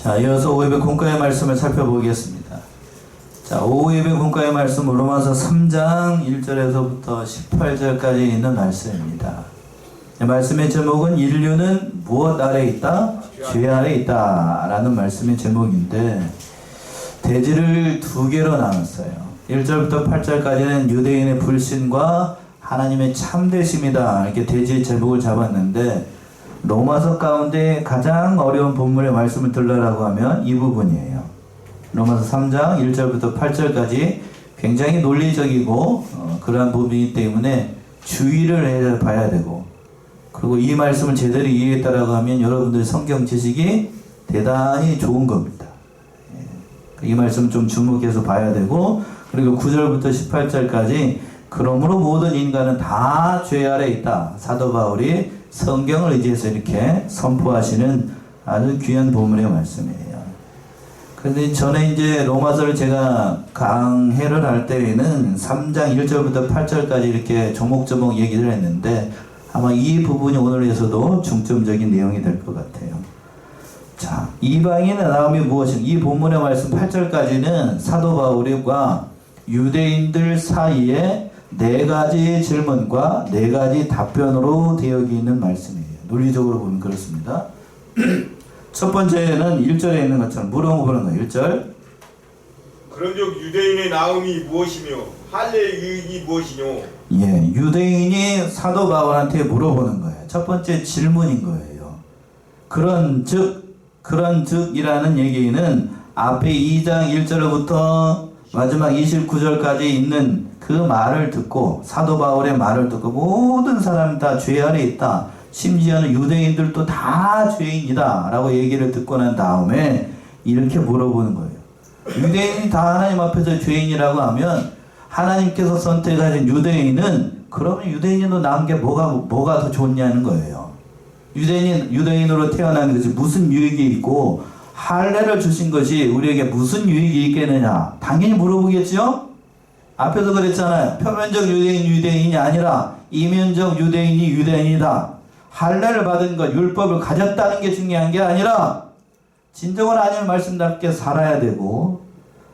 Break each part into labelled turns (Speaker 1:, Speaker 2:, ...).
Speaker 1: 자, 이어서 5예배 공과의 말씀을 살펴보겠습니다. 자, 5예배 공과의 말씀 로마서 3장 1절에서부터 18절까지 있는 말씀입니다. 이 말씀의 제목은 인류는 무엇 아래 있다? 죄 아래 있다 라는 말씀의 제목인데, 대지를 두 개로 나눴어요. 1절부터 8절까지는 유대인의 불신과 하나님의 참되심이다, 이렇게 대지의 제목을 잡았는데, 로마서 가운데 가장 어려운 본문의 말씀을 들으라고 하면 이 부분이에요. 로마서 3장 1절부터 8절까지 굉장히 논리적이고 그러한 부분이기 때문에 주의를 해봐야 되고, 그리고 이 말씀을 제대로 이해했다라고 하면 여러분들의 성경 지식이 대단히 좋은 겁니다. 이 말씀 좀 주목해서 봐야 되고, 그리고 9절부터 18절까지 그러므로 모든 인간은 다 죄 아래 있다, 사도 바울이 성경을 의지해서 이렇게 선포하시는 아주 귀한 본문의 말씀이에요. 그런데 전에 이제 로마서를 제가 강해를 할 때에는 3장 1절부터 8절까지 이렇게 조목조목 얘기를 했는데, 아마 이 부분이 오늘에서도 중점적인 내용이 될 것 같아요. 자, 이방인의 나음이 무엇인가? 이 본문의 말씀 8절까지는 사도 바울과 유대인들 사이에 네 가지 질문과 네 가지 답변으로 되어 있는 말씀이에요. 논리적으로 보면 그렇습니다. 첫 번째는 1절에 있는 것처럼 물어보는 거예요. 1절.
Speaker 2: 그런즉 유대인의 나음이 무엇이며 할례의 유익이 무엇이뇨?
Speaker 1: 예, 유대인이 사도 바울한테 물어보는 거예요. 첫 번째 질문인 거예요. 그런즉이라는 얘기는 앞에 2장 1절부터 마지막 29절까지 있는 그 말을 듣고, 사도 바울의 말을 듣고 모든 사람이 다 죄 아래 있다, 심지어는 유대인들도 다 죄인이다 라고 얘기를 듣고 난 다음에 이렇게 물어보는 거예요. 유대인이 다 하나님 앞에서 죄인이라고 하면 하나님께서 선택하신 유대인은, 그러면 유대인으로 나온 게 뭐가 더 좋냐는 거예요. 유대인으로 태어난 것이 무슨 유익이 있고, 할례를 주신 것이 우리에게 무슨 유익이 있겠느냐? 당연히 물어보겠죠? 앞에서 그랬잖아요. 표면적 유대인이 아니라 이면적 유대인이다. 할례를 받은 것, 율법을 가졌다는 게 중요한 게 아니라 진정한 하나님의 말씀답게 살아야 되고,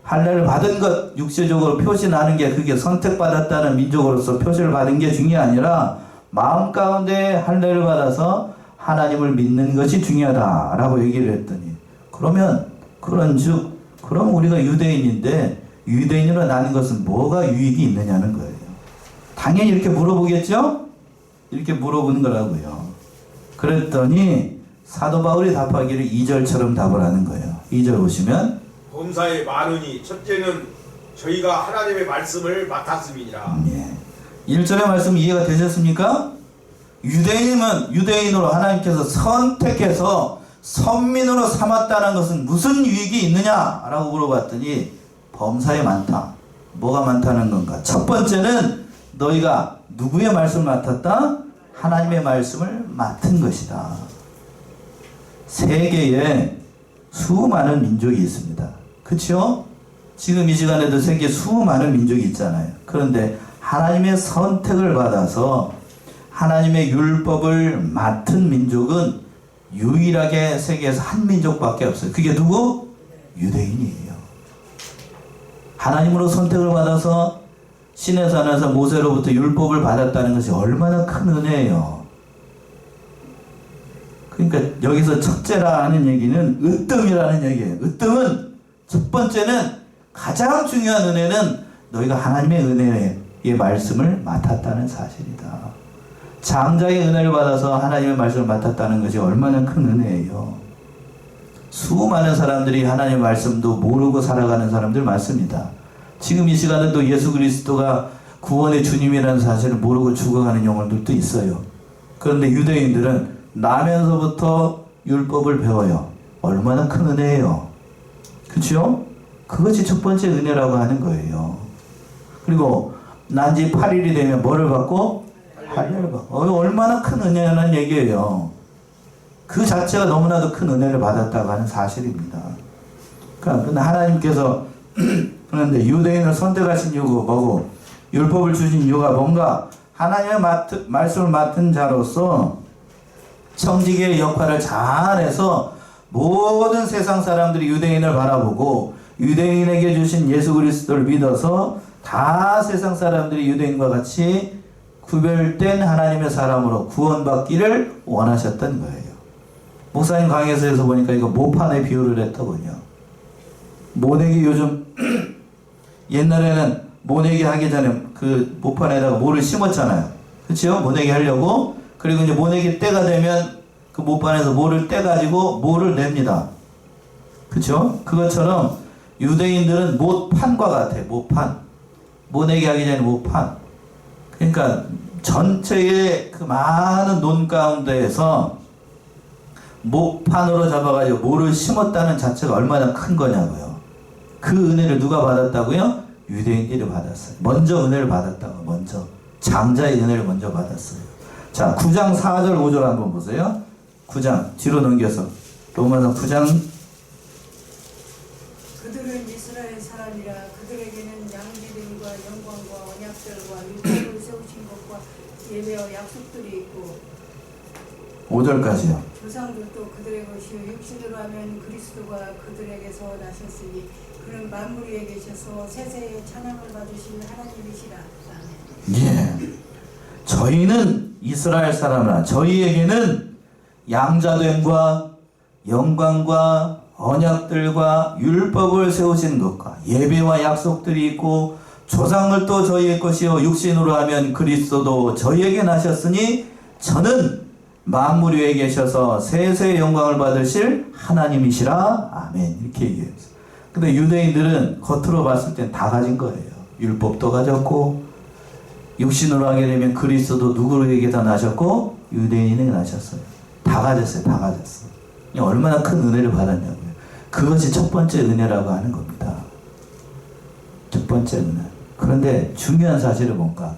Speaker 1: 할례를 받은 것, 육체적으로 표시나는 게, 그게 선택받았다는 민족으로서 표시를 받은 게 중요한 게 아니라 마음 가운데 할례를 받아서 하나님을 믿는 것이 중요하다라고 얘기를 했더니, 그럼 우리가 유대인인데 유대인으로 나는 것은 뭐가 유익이 있느냐는 거예요. 당연히 이렇게 물어보겠죠? 이렇게 물어보는 거라고요. 그랬더니 사도 바울이 답하기를 2절처럼 답을 하는 거예요. 2절 보시면,
Speaker 2: 범사에 많으니 첫째는 저희가 하나님의 말씀을 맡았음이니라.
Speaker 1: 예. 1절의 말씀 이해가 되셨습니까? 유대인은 유대인으로 하나님께서 선택해서 선민으로 삼았다는 것은 무슨 유익이 있느냐라고 물어봤더니 범사에 많다. 뭐가 많다는 건가? 첫 번째는 너희가 누구의 말씀을 맡았다? 하나님의 말씀을 맡은 것이다. 세계에 수많은 민족이 있습니다. 그렇죠? 지금 이 시간에도 세계에 수많은 민족이 있잖아요. 그런데 하나님의 선택을 받아서 하나님의 율법을 맡은 민족은 유일하게 세계에서 한 민족밖에 없어요. 그게 누구? 유대인이에요. 하나님으로 선택을 받아서 신의 산에서 모세로부터 율법을 받았다는 것이 얼마나 큰 은혜예요. 그러니까 여기서 첫째라는 얘기는 으뜸이라는 얘기예요. 으뜸은, 첫 번째는, 가장 중요한 은혜는 너희가 하나님의 은혜의 말씀을 맡았다는 사실이다. 장자의 은혜를 받아서 하나님의 말씀을 맡았다는 것이 얼마나 큰 은혜예요. 수많은 사람들이 하나님의 말씀도 모르고 살아가는 사람들 많습니다. 지금 이 시간에도 예수 그리스도가 구원의 주님이라는 사실을 모르고 죽어가는 영혼들도 있어요. 그런데 유대인들은 나면서부터 율법을 배워요. 얼마나 큰 은혜예요. 그렇죠? 그것이 첫 번째 은혜라고 하는 거예요. 그리고 난지 8일이 되면 뭐를 받고? 할례를 받고. 얼마나 큰 은혜라는 얘기예요. 그 자체가 너무나도 큰 은혜를 받았다고 하는 사실입니다. 그러니까 하나님께서 그런데 유대인을 선택하신 이유가 뭐고, 율법을 주신 이유가 뭔가? 하나님의 말씀을 맡은 자로서 청지기의 역할을 잘해서 모든 세상 사람들이 유대인을 바라보고 유대인에게 주신 예수 그리스도를 믿어서 다 세상 사람들이 유대인과 같이 구별된 하나님의 사람으로 구원받기를 원하셨던 거예요. 목사님 강의에서 보니까 이거 모판에 비유를 했더군요. 모내기 요즘 옛날에는 모내기 하기 전에 그 모판에다가 모를 심었잖아요. 그렇죠? 모내기 하려고. 그리고 이제 모내기 때가 되면 그 모판에서 모를 떼가지고 모를 냅니다. 그렇죠? 그것처럼 유대인들은 못판과 같아요. 못판. 모내기 하기 전에 못판. 그러니까 전체의 그 많은 논 가운데에서 목판으로 잡아가지고 모를 심었다는 자체가 얼마나 큰 거냐고요. 그 은혜를 누가 받았다고요? 유대인들이 받았어요. 먼저 은혜를 받았다고. 먼저 장자의 은혜를 먼저 받았어요. 자, 9장 4절 5절 한번 보세요. 9장 뒤로 넘겨서 로마서 9장.
Speaker 3: 그들은 이스라엘 사람이라 그들에게는 양지들과 영광과 언약들과 율법을 세우신 것과 예배와 약속들이 있고
Speaker 1: 5절까지요.
Speaker 3: 조상들도 그들의 것이요 육신으로 하면 그리스도가 그들에게서 나셨으니 그는 만물 위에 계셔서 세세의 찬양을 받으신 하나님이시라. 아멘.
Speaker 1: 예. 저희는 이스라엘 사람이라 저희에게는 양자됨과 영광과 언약들과 율법을 세우신 것과 예배와 약속들이 있고 조상들도 저희의 것이요 육신으로 하면 그리스도도 저희에게 나셨으니 저는 만물 위에 계셔서 세세의 영광을 받으실 하나님이시라. 아멘. 이렇게 얘기해요. 근데 유대인들은 겉으로 봤을 땐 다 가진 거예요. 율법도 가졌고 육신으로 하게 되면 그리스도도 누구에게서 나셨고 유대인에게 나셨어요. 다 가졌어요. 다 가졌어요. 얼마나 큰 은혜를 받았냐고요. 그것이 첫 번째 은혜라고 하는 겁니다. 첫 번째 은혜. 그런데 중요한 사실은 뭔가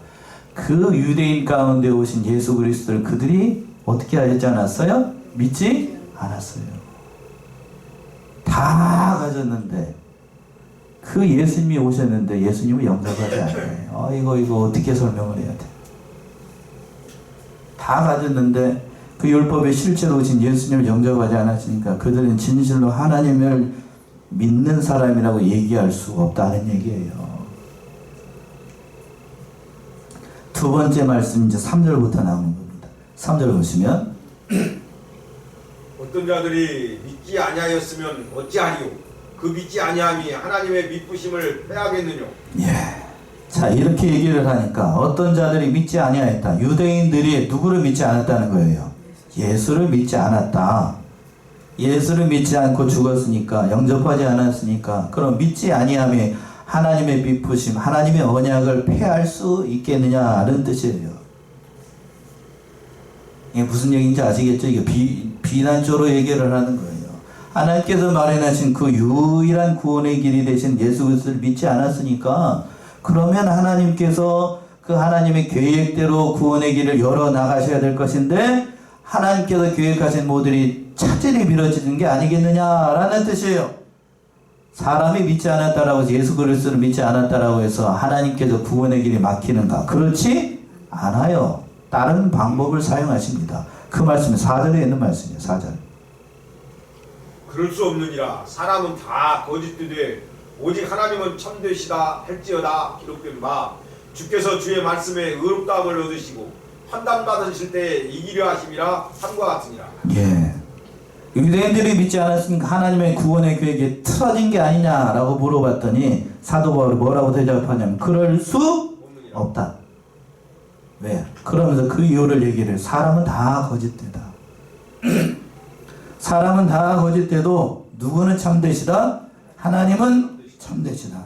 Speaker 1: 그 유대인 가운데 오신 예수 그리스도를 그들이 어떻게 하지 않았어요? 믿지 않았어요. 다 가졌는데 그 예수님이 오셨는데 예수님을 영접하지 않아요. 이거 어떻게 설명을 해야 돼? 다 가졌는데 그 율법에 실제로 오신 예수님을 영접하지 않았으니까 그들은 진실로 하나님을 믿는 사람이라고 얘기할 수가 없다는 얘기예요. 두 번째 말씀 이제 3절부터 나오는 겁니다. 3절 보시면
Speaker 2: 어떤 자들이 믿지 아니하였으면 어찌하리요? 그 믿지 아니함이 하나님의 믿부심을 빼하겠느냐?
Speaker 1: 예. 자, 이렇게 얘기를 하니까 어떤 자들이 믿지 아니하였다. 유대인들이 누구를 믿지 않았다는 거예요. 예수를 믿지 않았다. 예수를 믿지 않고 죽었으니까, 영접하지 않았으니까, 그럼 믿지 아니함이 하나님의 믿부심, 하나님의 언약을 폐할 수 있겠느냐는 뜻이에요. 이게 무슨 얘기인지 아시겠죠? 이게 비난적으로 얘기를 하는 거예요. 하나님께서 마련하신 그 유일한 구원의 길이 되신 예수 그리스도를 믿지 않았으니까 그러면 하나님께서 그 하나님의 계획대로 구원의 길을 열어 나가셔야 될 것인데 하나님께서 계획하신 모델이 차질이 미뤄지는 게 아니겠느냐라는 뜻이에요. 사람이 믿지 않았다라고 해서 예수 그리스도를 믿지 않았다라고 해서 하나님께서 구원의 길이 막히는가? 그렇지 않아요. 다른 방법을 사용하십니다. 그 말씀이 4절에 있는 말씀이에요. 4절.
Speaker 2: 그럴 수 없느니라. 사람은 다 거짓되되 오직 하나님은 참되시다 할지어다 기록된 바 주께서 주의 말씀에 의롭다함을 얻으시고 판단받으실 때에 이기려 하심이라 함과 같으니라. 예.
Speaker 1: 유대인들이 믿지 않았으니까 하나님의 구원의 계획이 틀어진 게 아니냐라고 물어봤더니 사도 바울이 뭐라고 대답하냐면 그럴 수 없다. 왜? 그러면서 그 이유를 얘기를 사람은 다 거짓되다. 사람은 다 거짓돼도 누구는 참되시다? 하나님은 참되시다.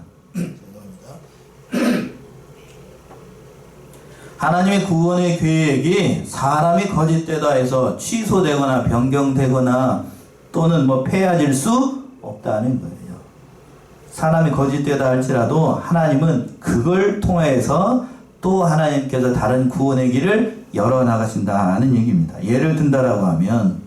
Speaker 1: 하나님의 구원의 계획이 사람이 거짓되다 해서 취소되거나 변경되거나 또는 폐해질 수 없다는 거예요. 사람이 거짓되다 할지라도 하나님은 그걸 통해서 또 하나님께서 다른 구원의 길을 열어나가신다는 얘기입니다. 예를 든다라고 하면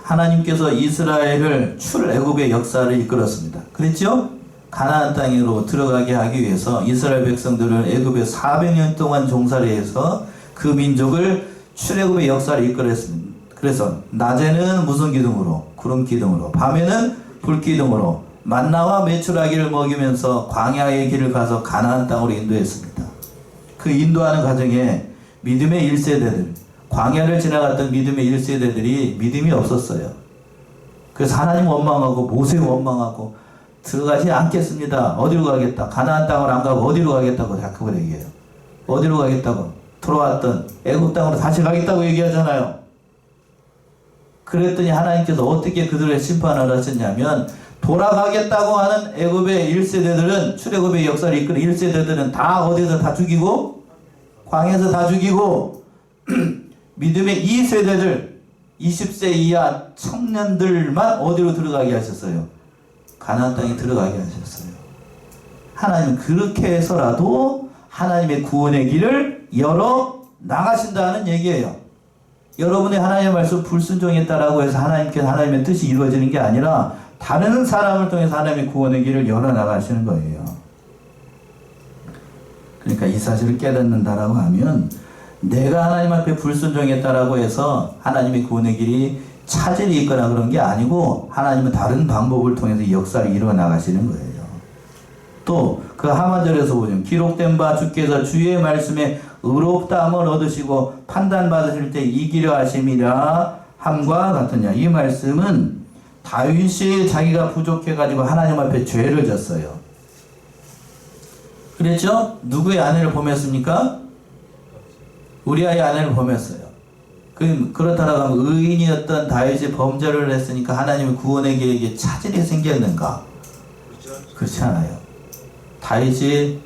Speaker 1: 하나님께서 이스라엘을 출애굽의 역사를 이끌었습니다. 그랬죠? 가나안 땅으로 들어가게 하기 위해서 이스라엘 백성들을 애굽에 400년 동안 종살이 해서 그 민족을 출애굽의 역사를 이끌었습니다. 그래서 낮에는 무슨 기둥으로? 구름 기둥으로. 밤에는 불 기둥으로 만나와 메추라기를 먹이면서 광야의 길을 가서 가나안 땅으로 인도했습니다. 그 인도하는 과정에 믿음의 1세대들, 광야를 지나갔던 믿음의 1세대들이 믿음이 없었어요. 그래서 하나님 원망하고 모세 원망하고 들어가지 않겠습니다. 어디로 가겠다. 가나안 땅을 안 가고 어디로 가겠다고 자꾸 얘기해요. 어디로 가겠다고. 들어왔던 애굽 땅으로 다시 가겠다고 얘기하잖아요. 그랬더니 하나님께서 어떻게 그들의 심판을 하셨냐면 돌아가겠다고 하는 애굽의 1세대들은 출애굽의 역사를 이끄는 1세대들은 다 어디서 다 죽이고 광야에서 다 죽이고 믿음의 2세대들 20세 이하 청년들만 어디로 들어가게 하셨어요? 가나안 땅에 들어가게 하셨어요. 하나님은 그렇게 해서라도 하나님의 구원의 길을 열어 나가신다는 얘기예요. 여러분의 하나님의 말씀 불순종했다라고 해서 하나님께서 하나님의 뜻이 이루어지는 게 아니라 다른 사람을 통해서 하나님의 구원의 길을 열어 나가시는 거예요. 그러니까 이 사실을 깨닫는다라고 하면 내가 하나님 앞에 불순종했다라고 해서 하나님의 구원의 길이 차질이 있거나 그런 게 아니고 하나님은 다른 방법을 통해서 이 역사를 이루어 나가시는 거예요. 또 그 하반절에서 보면 기록된 바 주께서 주의 말씀에 의롭다함을 얻으시고 판단받으실 때 이기려 하심이라 함과 같으냐. 이 말씀은 다윗이 자기가 부족해가지고 하나님 앞에 죄를 졌어요. 그랬죠? 누구의 아내를 범했습니까? 우리아의 아내를 범했어요. 그렇다라고 하면 의인이었던 다윗이 범죄를 했으니까 하나님의 구원의 계획에 차질이 생겼는가? 그렇지 않아요. 다윗이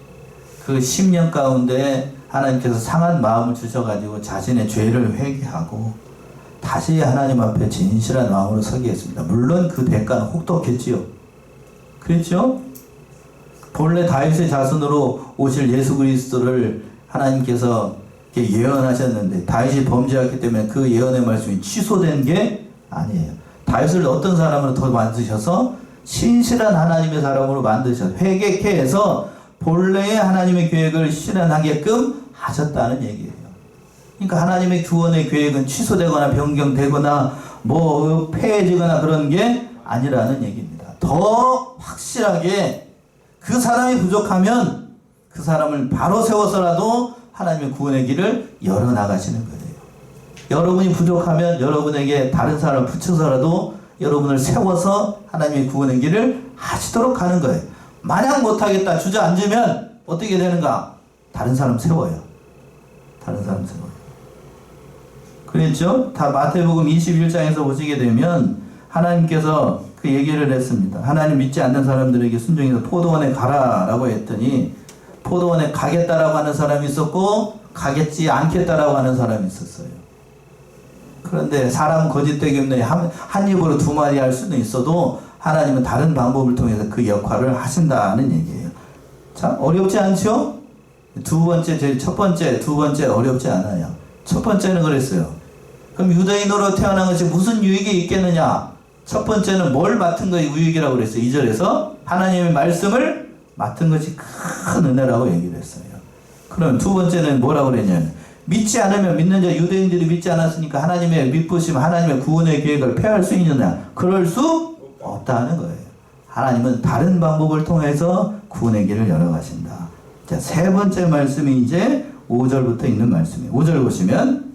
Speaker 1: 그 10년 가운데 하나님께서 상한 마음을 주셔가지고 자신의 죄를 회개하고 다시 하나님 앞에 진실한 마음으로 서게 했습니다. 물론 그 대가는 혹독했지요. 그렇죠? 본래 다윗의 자손으로 오실 예수 그리스도를 하나님께서 예언하셨는데 다윗이 범죄했기 때문에 그 예언의 말씀이 취소된 게 아니에요. 다윗을 어떤 사람으로 더 만드셔서 신실한 하나님의 사람으로 만드셔서 회개케 해서 본래의 하나님의 계획을 실현하게끔 하셨다는 얘기예요. 그러니까 하나님의 구원의 계획은 취소되거나 변경되거나 뭐 폐해지거나 그런 게 아니라는 얘기입니다. 더 확실하게 그 사람이 부족하면 그 사람을 바로 세워서라도 하나님의 구원의 길을 열어나가시는 거예요. 여러분이 부족하면 여러분에게 다른 사람을 붙여서라도 여러분을 세워서 하나님의 구원의 길을 하시도록 하는 거예요. 만약 못하겠다 주저앉으면 어떻게 되는가? 다른 사람 세워요. 다른 사람 세워요. 그랬죠? 다 마태복음 21장에서 보시게 되면 하나님께서 그 얘기를 했습니다. 하나님 믿지 않는 사람들에게 순종해서 포도원에 가라라고 했더니 포도원에 가겠다라고 하는 사람이 있었고 가겠지 않겠다라고 하는 사람이 있었어요. 그런데 사람은 거짓되기 때문에 한 입으로 두 마디 할 수는 있어도 하나님은 다른 방법을 통해서 그 역할을 하신다는 얘기예요. 자, 어렵지 않죠? 첫 번째, 두 번째 어렵지 않아요. 첫 번째는 그랬어요. 그럼 유대인으로 태어난 것이 무슨 유익이 있겠느냐? 첫 번째는 뭘 맡은 것이 유익이라고 그랬어요. 2절에서 하나님의 말씀을 맡은 것이 큰 은혜라고 얘기를 했어요. 그럼 두 번째는 뭐라고 그랬냐면 믿지 않으면 믿는 자 유대인들이 믿지 않았으니까 하나님의 믿으심 하나님의 구원의 계획을 폐할 수 있느냐? 그럴 수 없다는 거예요. 하나님은 다른 방법을 통해서 구원의 길을 열어가신다. 자, 세 번째 말씀이 이제 5절부터 있는 말씀이에요. 5절 보시면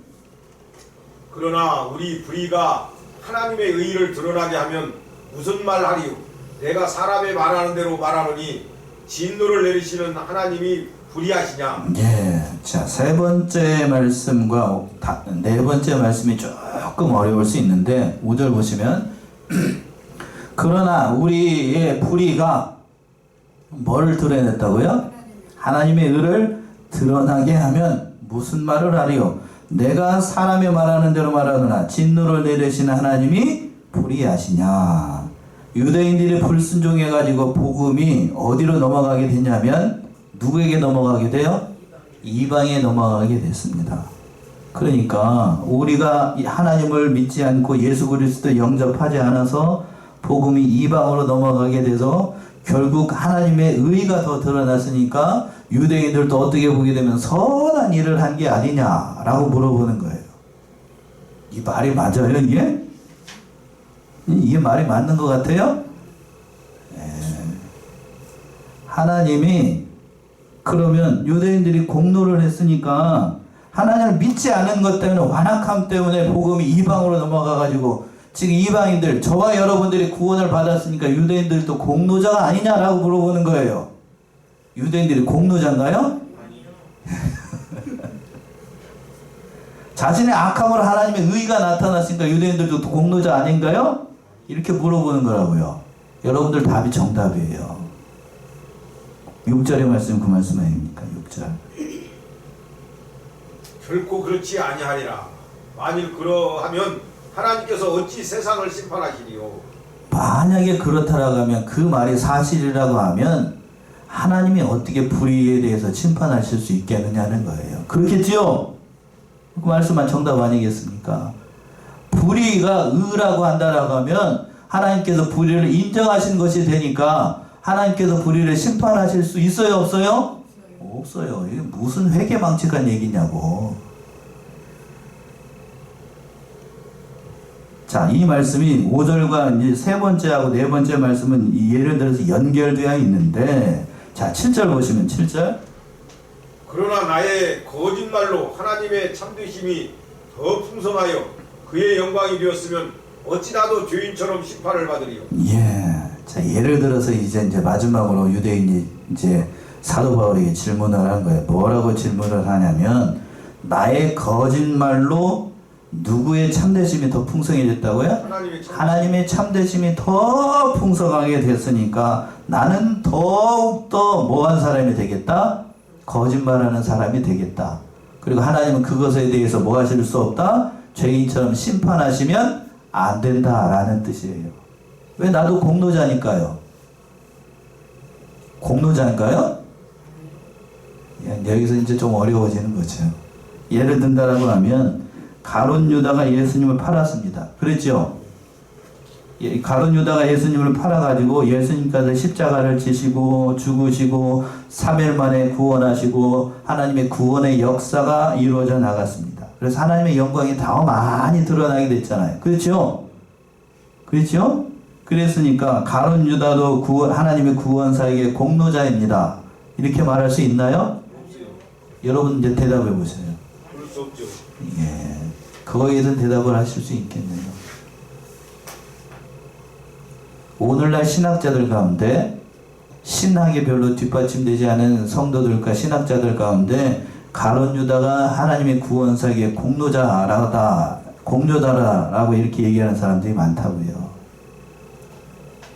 Speaker 2: 그러나 우리 불의가 하나님의 의의를 드러나게 하면 무슨 말 하리요? 내가 사람의 말하는 대로 말하노니 진노를 내리시는 하나님이 불의하시냐?
Speaker 1: 예. 자, 세 번째 말씀과 네 번째 말씀이 조금 어려울 수 있는데 5절 보시면 그러나 우리의 불의가 뭘 드러냈다고요? 하나님의 의를 드러나게 하면 무슨 말을 하리요? 내가 사람의 말하는 대로 말하노나 진노를 내리시는 하나님이 불의하시냐? 유대인들이 불순종해가지고 복음이 어디로 넘어가게 되냐면 누구에게 넘어가게 돼요? 이방에 넘어가게 됐습니다. 그러니까 우리가 하나님을 믿지 않고 예수 그리스도 영접하지 않아서 복음이 이방으로 넘어가게 돼서 결국 하나님의 의의가 더 드러났으니까 유대인들도 어떻게 보게 되면 선한 일을 한 게 아니냐라고 물어보는 거예요. 이 말이 맞아요, 이게? 이게 말이 맞는 것 같아요? 하나님이 그러면 유대인들이 공로를 했으니까 하나님을 믿지 않은 것 때문에 완악함 때문에 복음이 이방으로 넘어가가지고 지금 이방인들 저와 여러분들이 구원을 받았으니까 유대인들도 공로자가 아니냐라고 물어보는 거예요. 유대인들이 공로자인가요? 자신의 악함으로 하나님의 의가 나타났으니까 유대인들도 공로자 아닌가요? 이렇게 물어보는 거라고요. 여러분들 답이 정답이에요. 6절의 말씀 그 말씀 아닙니까? 6절.
Speaker 2: 결코 그렇지 아니하리라. 만일 그러하면 하나님께서 어찌 세상을 심판하시리요.
Speaker 1: 만약에 그렇다라고 하면 그 말이 사실이라고 하면 하나님이 어떻게 불의에 대해서 심판하실 수 있겠느냐는 거예요. 그렇겠지요? 그 말씀만 정답 아니겠습니까? 불의가 의라고 한다라고 하면 하나님께서 불의를 인정하신 것이 되니까 하나님께서 불의를 심판하실 수 있어요, 없어요? 없어요. 이게 무슨 회개망측한 얘기냐고. 자, 이 말씀이 5절과 이제 세 번째하고 네 번째 말씀은 예를 들어서 연결되어 있는데, 자, 7절 보시면 7절.
Speaker 2: 그러나 나의 거짓말로 하나님의 참되심이 더 풍성하여 그의 영광이 되었으면 어찌 나도 죄인처럼 심판을 받으리요.
Speaker 1: 예. 자, 예를 들어서 이제 마지막으로 유대인이 이제 사도 바울에게 질문을 하는 거예요. 뭐라고 질문을 하냐면, 나의 거짓말로 누구의 참되심이 더 풍성해졌다고요? 하나님의 참되심이 더 풍성하게 됐으니까 나는 더욱더 뭐한 사람이 되겠다? 거짓말하는 사람이 되겠다. 그리고 하나님은 그것에 대해서 뭐 하실 수 없다? 죄인처럼 심판하시면 안 된다라는 뜻이에요. 왜? 나도 공로자니까요. 공로자인가요? 여기서 이제 좀 어려워지는 거죠. 예를 든다라고 하면 가룟 유다가 예수님을 팔았습니다. 그랬죠? 가룟 유다가 예수님을 팔아가지고 예수님께서 십자가를 지시고 죽으시고 3일 만에 구원하시고 하나님의 구원의 역사가 이루어져 나갔습니다. 그래서 하나님의 영광이 더 많이 드러나게 됐잖아요. 그렇죠? 그렇죠? 그랬으니까 가룟 유다도 하나님의 구원사에게 공로자입니다. 이렇게 말할 수 있나요? 여러분 이제 대답해 보세요.
Speaker 2: 그럴 수 없죠.
Speaker 1: 예. 그거에 대해서 대답을 하실 수 있겠네요. 오늘날 신학자들 가운데 신학에 별로 뒷받침되지 않은 성도들과 신학자들 가운데 가룟 유다가 하나님의 구원사에게 공로다라고 이렇게 얘기하는 사람들이 많다고요.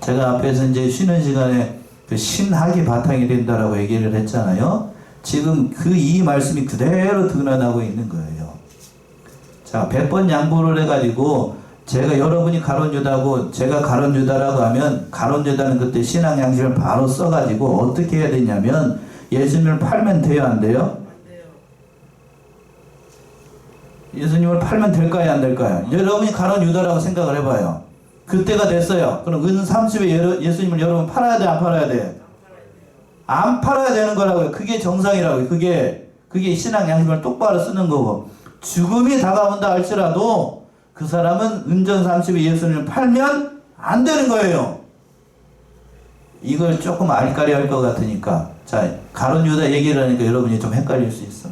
Speaker 1: 제가 앞에서 이제 쉬는 시간에 그 신학이 바탕이 된다라고 얘기를 했잖아요. 지금 이 말씀이 그대로 드러나고 있는 거예요. 자, 100번 양보를 해가지고 제가 여러분이 가룟 유다고 제가 가룟 유다라고 하면 가룟 유다는 그때 신앙 양식을 바로 써가지고 어떻게 해야 되냐면 예수님을 팔면 돼요, 안 돼요? 예수님을 팔면 될까요, 안 될까요? 여러분이 가룟 유다라고 생각을 해봐요. 그때가 됐어요. 그럼 은 30에 예수님을 여러분 팔아야 돼, 안 팔아야 돼? 안 팔아야 되는 거라고요. 그게 정상이라고요. 그게 신앙 양심을 똑바로 쓰는 거고. 죽음이 다가온다 할지라도 그 사람은 은전 30에 예수님을 팔면 안 되는 거예요. 이걸 조금 알까리 할 것 같으니까. 자, 가룟 유다 얘기를 하니까 여러분이 좀 헷갈릴 수 있어.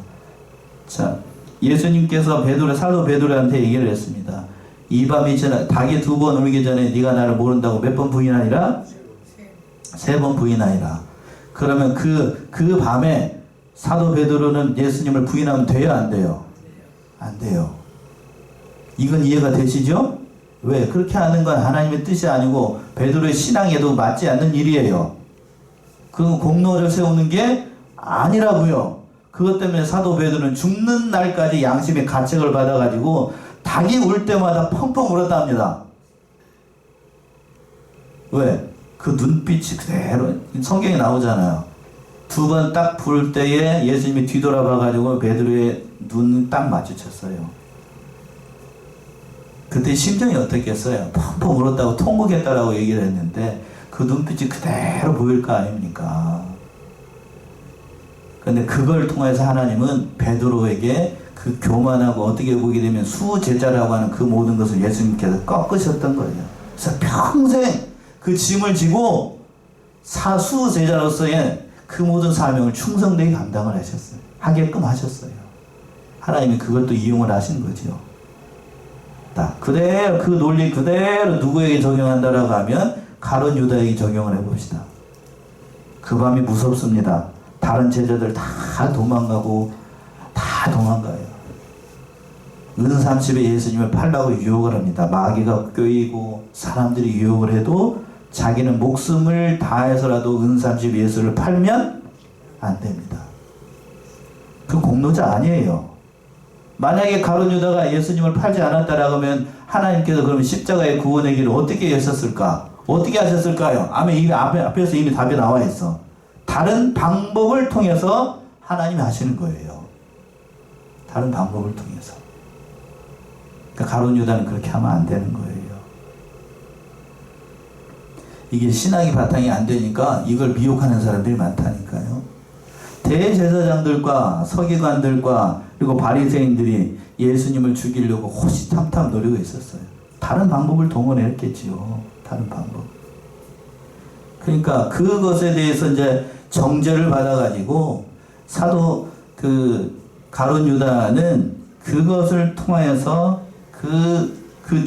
Speaker 1: 자, 예수님께서 사도 베드로한테 얘기를 했습니다. 이 밤이 닭이 2번 울기 전에 네가 나를 모른다고 몇 번 부인하리라? 3번 부인하리라. 그러면 그 밤에 사도 베드로는 예수님을 부인하면 돼요, 안 돼요? 안 돼요. 이건 이해가 되시죠? 왜? 그렇게 하는 건 하나님의 뜻이 아니고 베드로의 신앙에도 맞지 않는 일이에요. 그 공로를 세우는 게 아니라고요. 그것 때문에 사도 베드로는 죽는 날까지 양심의 가책을 받아가지고 닭이 울 때마다 펑펑 울었답니다. 왜? 그 눈빛이 그대로 성경에 나오잖아요. 2번 딱 부를 때에 예수님이 뒤돌아봐가지고 베드로의 눈 딱 마주쳤어요. 그때 심정이 어떻겠어요? 펑펑 울었다고 통곡했다라고 얘기를 했는데 그 눈빛이 그대로 보일 거 아닙니까? 근데 그걸 통해서 하나님은 베드로에게 그 그 교만하고 어떻게 보게 되면 수제자라고 하는 그 모든 것을 예수님께서 꺾으셨던 거예요. 그래서 평생 그 짐을 지고 사수제자로서의 그 모든 사명을 충성되게 감당을 하셨어요. 하게끔 하셨어요. 하나님이 그걸 또 이용을 하신 거죠. 딱 그대로 그 논리 그대로 누구에게 적용한다라고 하면 가룟 유다에게 적용을 해봅시다. 그 밤이 무섭습니다. 다른 제자들 다 도망가고 다 도망가요. 은 30에 예수님을 팔라고 유혹을 합니다. 마귀가 껴이고 사람들이 유혹을 해도 자기는 목숨을 다해서라도 은 30 예수를 팔면 안 됩니다. 그 공로자 아니에요. 만약에 가룟 유다가 예수님을 팔지 않았다라고 하면 하나님께서 그러면 십자가의 구원의 길을 어떻게 여셨을까? 어떻게 하셨을까요? 앞에서 이미 답이 나와 있어. 다른 방법을 통해서 하나님이 하시는 거예요. 다른 방법을 통해서. 그러니까 가룟 유다는 그렇게 하면 안 되는 거예요. 이게 신앙이 바탕이 안 되니까 이걸 미혹하는 사람들이 많다니까요. 대제사장들과 서기관들과 그리고 바리새인들이 예수님을 죽이려고 호시탐탐 노리고 있었어요. 다른 방법을 동원했겠지요. 다른 방법. 그러니까 그것에 대해서 이제 정죄를 받아가지고 사도 그 가룟 유다는 그것을 통하여서 그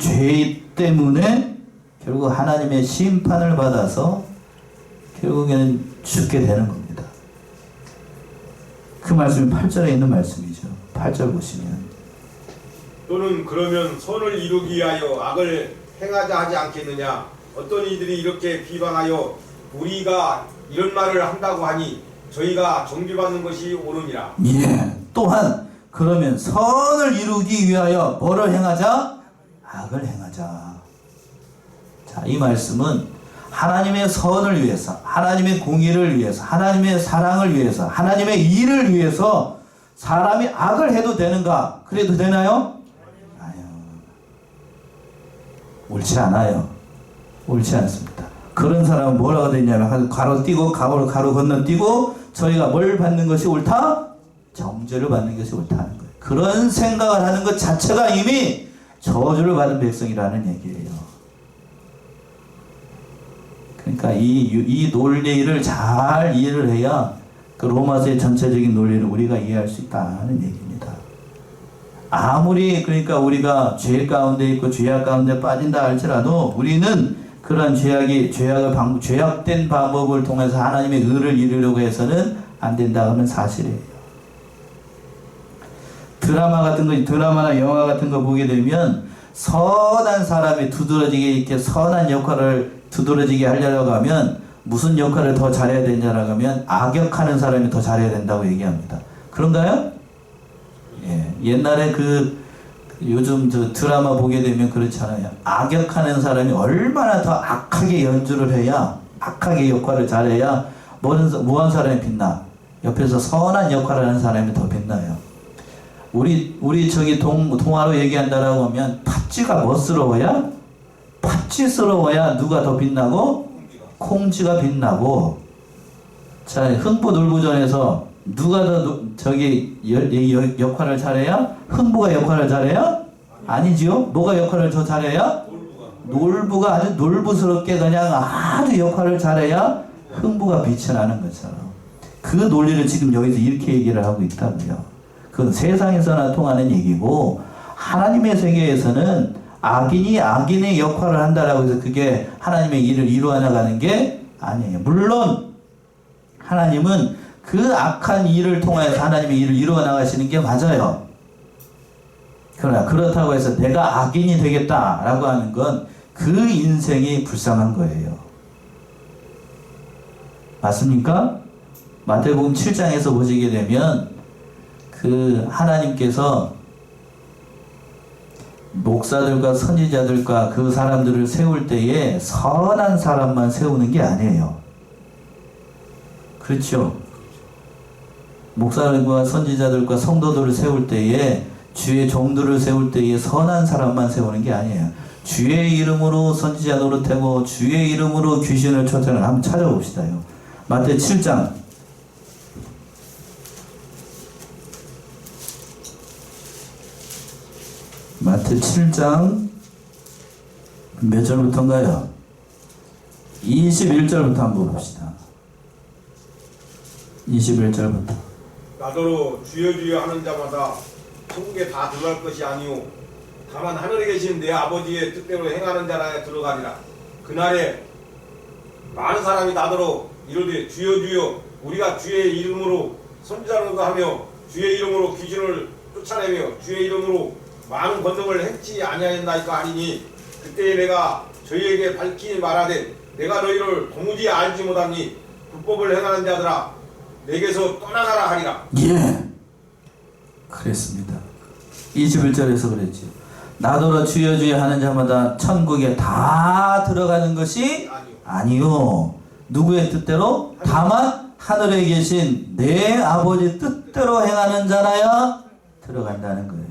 Speaker 1: 죄 때문에 결국 하나님의 심판을 받아서 결국에는 죽게 되는 겁니다. 그 말씀이 8절에 있는 말씀이죠. 8절 보시면
Speaker 2: 또는 그러면 선을 이루기 위하여 악을 행하자 하지 않겠느냐. 어떤 이들이 이렇게 비방하여 우리가 이런 말을 한다고 하니 저희가 정죄받는 것이 옳으니라.
Speaker 1: 예. 또한 그러면 선을 이루기 위하여 뭐를 행하자? 악을 행하자. 자, 이 말씀은 하나님의 선을 위해서, 하나님의 공의를 위해서, 하나님의 사랑을 위해서, 하나님의 일을 위해서 사람이 악을 해도 되는가? 그래도 되나요? 아니요. 옳지 않아요. 옳지 않습니다. 그런 사람은 뭐라고 되냐면 가로 띄고 가로 건너뛰고 저희가 뭘 받는 것이 옳다? 정죄를 받는 것이 옳다는 거예요. 그런 생각을 하는 것 자체가 이미 저주를 받은 백성이라는 얘기예요. 그러니까 이 논리를 잘 이해를 해야 그 로마서의 전체적인 논리를 우리가 이해할 수 있다는 얘기입니다. 아무리 그러니까 우리가 죄 가운데 있고 죄악 가운데 빠진다 할지라도 우리는 그런 죄악된 방법을 통해서 하나님의 의를 이루려고 해서는 안 된다 하는 사실이에요. 드라마나 영화 같은 거 보게 되면 선한 사람이 두드러지게 이렇게 선한 역할을 두드러지게 하려고 하면 무슨 역할을 더 잘해야 되냐라고 하면 악역하는 사람이 더 잘해야 된다고 얘기합니다. 그런가요? 예. 옛날에 요즘 드라마 보게 되면 그렇잖아요. 악역하는 사람이 얼마나 더 악하게 연주를 해야, 악하게 역할을 잘해야 뭐한 사람이 빛나? 옆에서 선한 역할을 하는 사람이 더 빛나요. 우리 저기 동화로 얘기한다라고 하면 팥쥐가 멋스러워야? 팥쥐스러워야 누가 더 빛나고? 콩쥐가 빛나고. 자, 흥부놀부전에서 누가 더 역할을 잘해야? 흥부가 역할을 잘해야? 아니지요? 뭐가 역할을 더 잘해야? 놀부가 아주 놀부스럽게 그냥 아주 역할을 잘해야 흥부가 빛이 나는 것처럼. 그 논리를 지금 여기서 이렇게 얘기를 하고 있다고요. 그건 세상에서나 통하는 얘기고 하나님의 세계에서는 악인이 악인의 역할을 한다라고 해서 그게 하나님의 일을 이루어 나가는 게 아니에요. 물론 하나님은 그 악한 일을 통해서 하나님의 일을 이루어 나가시는 게 맞아요. 그러나 그렇다고 해서 내가 악인이 되겠다라고 하는 건 그 인생이 불쌍한 거예요. 맞습니까? 마태복음 7장에서 보시게 되면 그 하나님께서 목사들과 선지자들과 그 사람들을 세울 때에 선한 사람만 세우는 게 아니에요. 그렇죠? 목사들과 선지자들과 성도들을 세울 때에 주의 종들을 세울 때에 선한 사람만 세우는 게 아니에요. 주의 이름으로 선지자 노릇하고 주의 이름으로 귀신을 쫓아내는 한번 찾아봅시다요. 마태 7장 제7장 몇 절부터인가요? 21절부터 한번 봅시다. 21절부터.
Speaker 2: 나더러 주여 주여 하는 자마다 천국에 다 들어갈 것이 아니오 다만 하늘에 계신 내 아버지의 뜻대로 행하는 자라에 들어가리라. 그날에 많은 사람이 나더러 이르되 주여 주여 우리가 주의 이름으로 선지자로도 하며 주의 이름으로 귀신을 쫓아내며 주의 이름으로 많은 권능을 행치 아니하였나이까 하리니 그때에 내가 저희에게 밝히 말하되 내가 너희를 도무지 알지 못하니 불법을 행하는 자들아 내게서 떠나가라 하리라.
Speaker 1: 예, 그랬습니다. 21절에서 그랬죠. 나더러 주여 주여 하는 자마다 천국에 다 들어가는 것이 아니요. 누구의 뜻대로? 다만 하늘에 계신 내 아버지 뜻대로 행하는 자라야 들어간다는 거예요.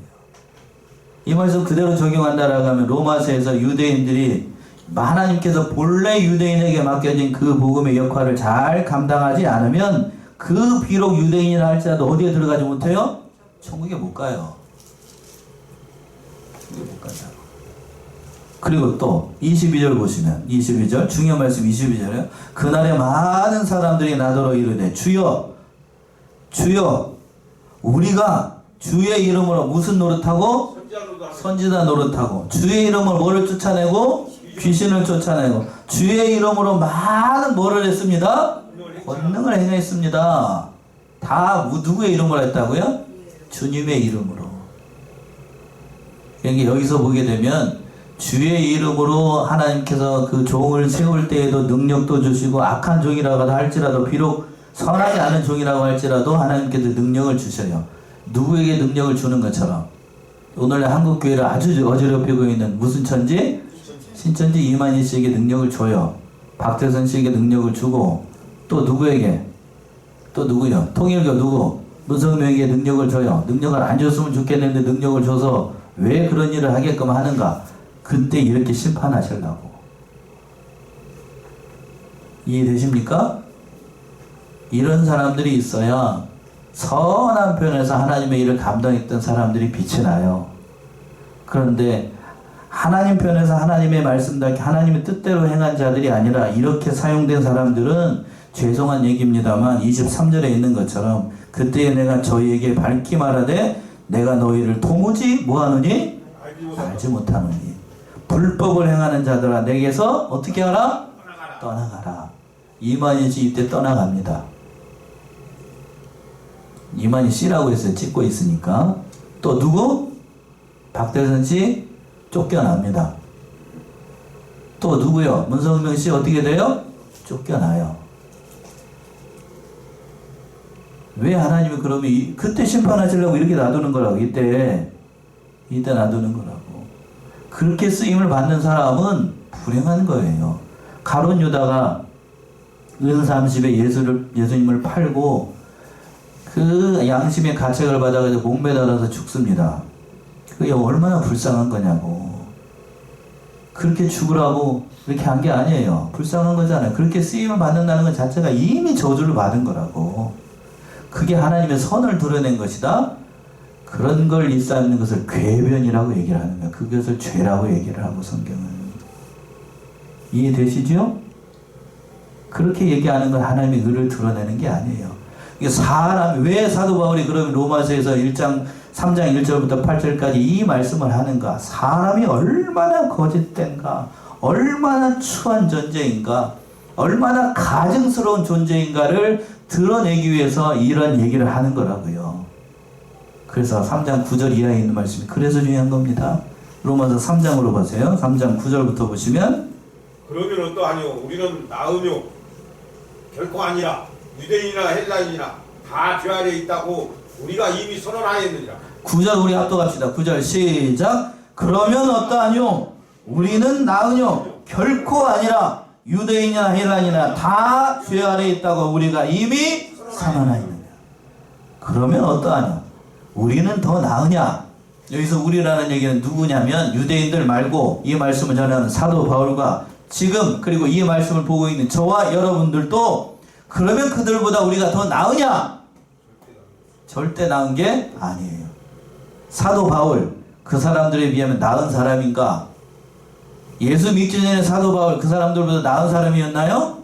Speaker 1: 이 말씀 그대로 적용한다라고 하면 로마서에서 유대인들이 하나님께서 본래 유대인에게 맡겨진 그 복음의 역할을 잘 감당하지 않으면 그 비록 유대인이라 할지라도 어디에 들어가지 못해요? 천국에 못 가요. 천국에 못 간다. 그리고 또 22절 보시면 22절 중요한 말씀 22절에요. 그날에 많은 사람들이 나더러 이르되 주여 주여 우리가 주의 이름으로 무슨 노릇하고? 선지자 노릇하고 주의 이름으로 뭐를 쫓아내고? 귀신을 쫓아내고 주의 이름으로 많은 뭐를 했습니다? 권능을 행했습니다. 다 누구의 이름으로 했다고요? 주님의 이름으로. 그러니까 여기서 보게 되면 주의 이름으로 하나님께서 그 종을 세울 때에도 능력도 주시고 악한 종이라고 할지라도 비록 선하지 않은 종이라고 할지라도 하나님께서 능력을 주셔요. 누구에게 능력을 주는 것처럼 오늘 한국교회를 아주 어지럽히고 있는 무슨 천지? 신천지 이만희 씨에게 능력을 줘요. 박태선 씨에게 능력을 주고 또 누구에게? 또 누구요? 통일교 누구? 문성명에게 능력을 줘요. 능력을 안 줬으면 좋겠는데 능력을 줘서 왜 그런 일을 하게끔 하는가? 그때 이렇게 심판하시려고. 이해되십니까? 이런 사람들이 있어야 선한 편에서 하나님의 일을 감당했던 사람들이 빛이 나요. 그런데 하나님 편에서 하나님의 말씀답게 하나님의 뜻대로 행한 자들이 아니라 이렇게 사용된 사람들은 죄송한 얘기입니다만 23절에 있는 것처럼 그때에 내가 저희에게 밝히 말하되 내가 너희를 도무지 뭐하느니? 알지 못하느니 불법을 행하는 자들아 내게서 어떻게 하라? 떠나가라. 이만희 씨 이때 떠나갑니다. 이만희 씨라고 했어요. 찍고 있으니까. 또 누구? 박대선 씨 쫓겨납니다. 또 누구요? 문성명 씨 어떻게 돼요? 쫓겨나요. 왜 하나님이 그러면 그때 심판하시려고 이렇게 놔두는 거라고. 이때 놔두는 거라고. 그렇게 쓰임을 받는 사람은 불행한 거예요. 가룟 유다가 은 30에 예수님을 팔고 그 양심의 가책을 받아가지고 목매달아서 죽습니다. 그게 얼마나 불쌍한 거냐고. 그렇게 죽으라고 그렇게 한 게 아니에요. 불쌍한 거잖아요. 그렇게 쓰임을 받는다는 것 자체가 이미 저주를 받은 거라고. 그게 하나님의 선을 드러낸 것이다. 그런 걸 일삼는 것을 궤변이라고 얘기를 하는 거야. 그것을 죄라고 얘기를 하고 성경은. 이해되시죠? 그렇게 얘기하는 건 하나님의 의를 드러내는 게 아니에요. 이게 왜 사도 바울이 그러면 로마서에서 3장 1절부터 8절까지 이 말씀을 하는가? 사람이 얼마나 거짓된가? 얼마나 추한 존재인가? 얼마나 가증스러운 존재인가를 드러내기 위해서 이런 얘기를 하는 거라고요. 그래서 3장 9절 이하에 있는 말씀이 그래서 중요한 겁니다. 로마서 3장으로 보세요. 3장 9절부터 보시면
Speaker 2: 그러면 어떠하뇨? 우리는 나으뇨? 결코 아니라 유대인이나 헬라인이나 다 죄 아래 있다고 우리가 이미 선언하였느니라. 9절
Speaker 1: 우리 합독합시다. 9절 시작. 그러면 어떠하뇨? 우리는 나으뇨? 결코 아니라 유대인이나 헬라인이나 다 죄 아래 있다고 우리가 이미 선언하였느냐. 그러면 어떠하뇨? 우리는 더 나으냐? 여기서 우리라는 얘기는 누구냐면 유대인들 말고 이 말씀을 전하는 사도 바울과 지금 그리고 이 말씀을 보고 있는 저와 여러분들도 그러면 그들보다 우리가 더 나으냐? 절대 나은 게 아니에요. 사도 바울 그 사람들에 비하면 나은 사람인가? 예수 믿기 전에 사도 바울 그 사람들보다 나은 사람이었나요?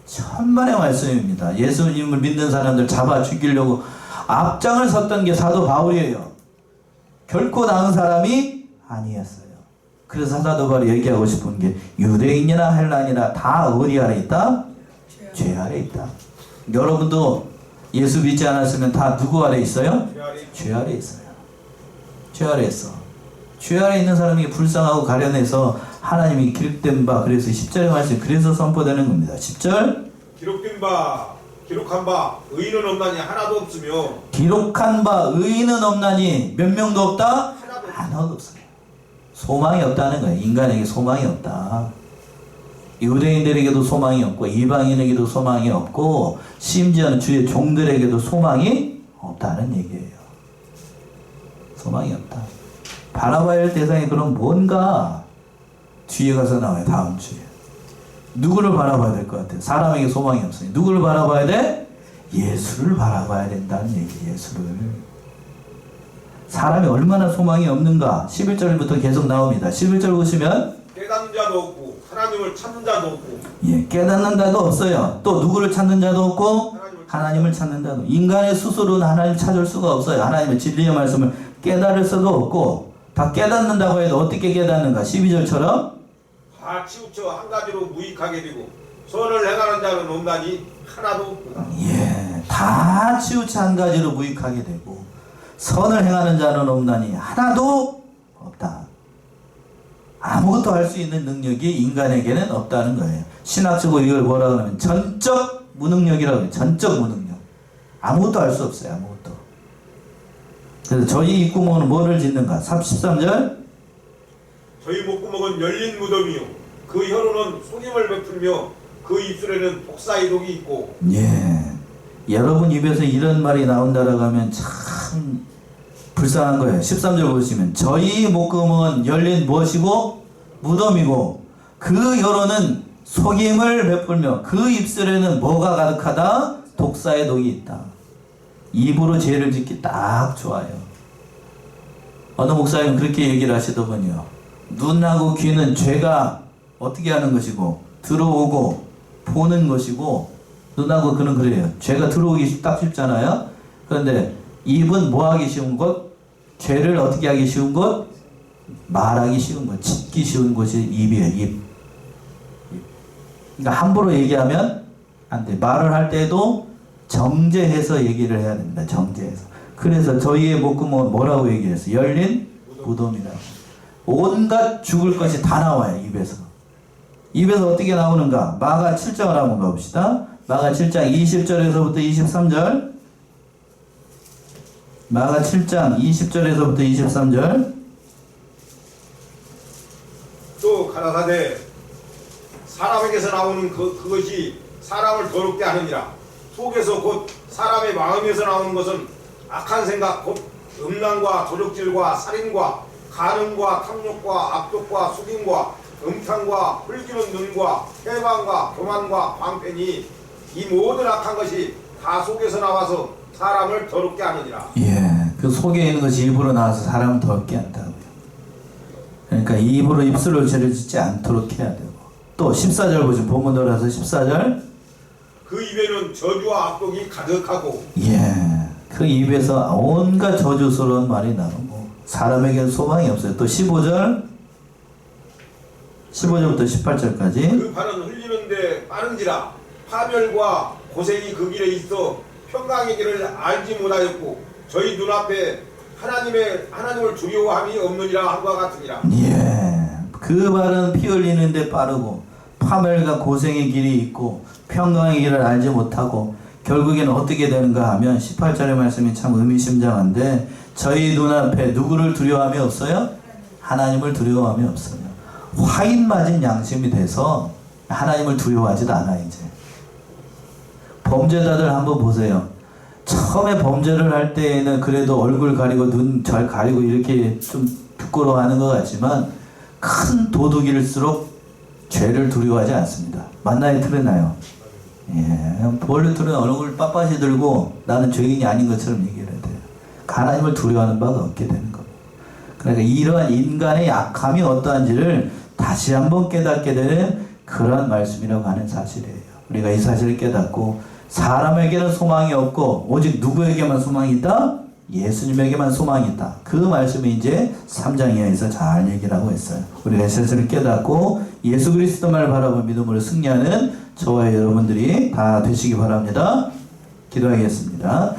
Speaker 1: 천만의 말씀입니다. 예수님을 믿는 사람들 잡아 죽이려고 앞장을 섰던 게 사도 바울이에요. 결코 나은 사람이 아니었어요. 그래서 사도 바울이 얘기하고 싶은 게 유대인이나 헬라인이나 다 어디 아래 있다? 죄 아래 있다. 여러분도 예수 믿지 않았으면 다 누구 아래 있어요? 죄 아래 있어요. 죄 아래 있어. 죄 아래 있는 사람이 불쌍하고 가련해서 하나님이 기록된 바, 그래서 10절의 말씀, 그래서 선포되는 겁니다. 10절.
Speaker 2: 기록한 바 의인은 없나니 하나도 없으며.
Speaker 1: 기록한 바 의인은 없나니 몇 명도 없다? 하나도 없어요. 소망이 없다는 거예요. 인간에게 소망이 없다. 유대인들에게도 소망이 없고 이방인에게도 소망이 없고 심지어는 주의 종들에게도 소망이 없다는 얘기예요. 소망이 없다. 바라봐야 할 대상이 그럼 뭔가 뒤에 가서 나와요. 다음 주에. 누구를 바라봐야 될 것 같아요? 사람에게 소망이 없어요. 누구를 바라봐야 돼? 예수를 바라봐야 된다는 얘기예요. 예수를. 사람이 얼마나 소망이 없는가? 11절부터 계속 나옵니다. 11절 보시면
Speaker 2: 깨닫는 자도 없고 하나님을 찾는 자도 없고.
Speaker 1: 예, 깨닫는 자도 없어요. 또 누구를 찾는 자도 없고 하나님을 찾는 자도. 인간의 스스로는 하나님을 찾을 수가 없어요. 하나님의 진리의 말씀을 깨달을 수도 없고. 다 깨닫는다고 해도 어떻게 깨닫는가? 12절처럼
Speaker 2: 다 치우쳐 한 가지로 무익하게 되고 선을 행하는 자는 없나니 하나도 없구나.
Speaker 1: 예, 다 치우쳐 한 가지로 무익하게 되고 선을 행하는 자는 없나니 하나도 없다. 아무것도 할 수 있는 능력이 인간에게는 없다는 거예요. 신학적으로 이걸 뭐라 그러면 전적 무능력이라고 해요. 전적 무능력. 아무것도 할 수 없어요. 아무것도. 그래서 저희 입구멍은 뭐를 짓는가? 13절.
Speaker 2: 저희 목구멍은 열린 무덤이요 그 혀로는 속임을 베풀며 그 입술에는 독사의 독이 있고.
Speaker 1: 예. 여러분 입에서 이런 말이 나온다라고 하면 참 불쌍한 거예요. 13절 보시면 저희 목구멍은 열린 무엇이고 무덤이고 그 혀로는 속임을 베풀며 그 입술에는 뭐가 가득하다? 독사의 독이 있다. 입으로 죄를 짓기 딱 좋아요. 어느 목사님은 그렇게 얘기를 하시더군요. 눈하고 귀는 죄가 어떻게 하는 것이고 들어오고 보는 것이고, 눈하고 귀는 그래요. 죄가 들어오기 딱 쉽잖아요. 그런데 입은 뭐 하기 쉬운 것? 죄를 어떻게 하기 쉬운 것? 말하기 쉬운 것, 짓기 쉬운 것이 입이에요. 입. 그러니까 함부로 얘기하면 안 돼. 말을 할 때도 정제해서 얘기를 해야 됩니다. 정제해서. 그래서 저희의 목구멍은 뭐라고 얘기했어요? 열린 무덤이라고. 온갖 죽을 것이 다 나와요. 입에서. 입에서 어떻게 나오는가? 마가 7장을 한번 가봅시다. 마가 7장 20절에서부터 23절. 마가 7장 20절에서부터 23절.
Speaker 2: 또 가라사대 사람에게서 나오는 그것이 사람을 더럽게 하느니라. 속에서 곧 사람의 마음에서 나오는 것은 악한 생각, 곧 음란과 도적질과 살인과 간음과 탐욕과 악독과 속임과 음탕과 hul기는 눈과 해방과 교만과 방패니 이 모든 악한 것이 다 속에서 나와서 사람을 더럽게 하느니라.
Speaker 1: 예, 그 속에 있는 것이 입으로 나와서 사람을 더럽게 한다고요. 그러니까 입으로 입술로 죄를 짓지 않도록 해야 되고. 또 14절 보시면 본문 돌아서 14절.
Speaker 2: 그 입에는 저주와 악독이 가득하고.
Speaker 1: 예, 그 입에서 온갖 저주스러운 말이 나오고 사람에게는 소망이 없어요. 또 15절부터 18절까지.
Speaker 2: 그 발은 흘리는데 빠른지라 파멸과 고생이 그 길에 있어 평강의 길을 알지 못하였고 저희 눈앞에 하나님을 두려워함이 없느니라 한과 같으니라.
Speaker 1: 예, 그 발은 피 흘리는데 빠르고 파멸과 고생의 길이 있고 평강의 길을 알지 못하고 결국에는 어떻게 되는가 하면 18절의 말씀이 참 의미심장한데 저희 눈앞에 누구를 두려워함이 없어요? 하나님을 두려워함이 없어요. 화인 맞은 양심이 돼서 하나님을 두려워하지도 않아. 이제 범죄자들 한번 보세요. 처음에 범죄를 할 때에는 그래도 얼굴 가리고 눈 잘 가리고 이렇게 좀 부끄러워하는 것 같지만 큰 도둑일수록 죄를 두려워하지 않습니다. 맞나요? 틀리나요? 예, 원래 틀은 얼굴 빳빳이 들고 나는 죄인이 아닌 것처럼 얘기를 해야 돼요. 하나님을 두려워하는 바가 없게 되는 겁니다. 그러니까 이러한 인간의 약함이 어떠한지를 다시 한번 깨닫게 되는 그런 말씀이라고 하는 사실이에요. 우리가 이 사실을 깨닫고 사람에게는 소망이 없고 오직 누구에게만 소망이 있다? 예수님에게만 소망이 있다. 그 말씀이 이제 3장 이하에서 잘 얘기를 하고 있어요. 우리가 이 사실을 깨닫고 예수 그리스도만을 바라보는 믿음으로 승리하는 저와 여러분들이 다 되시기 바랍니다. 기도하겠습니다.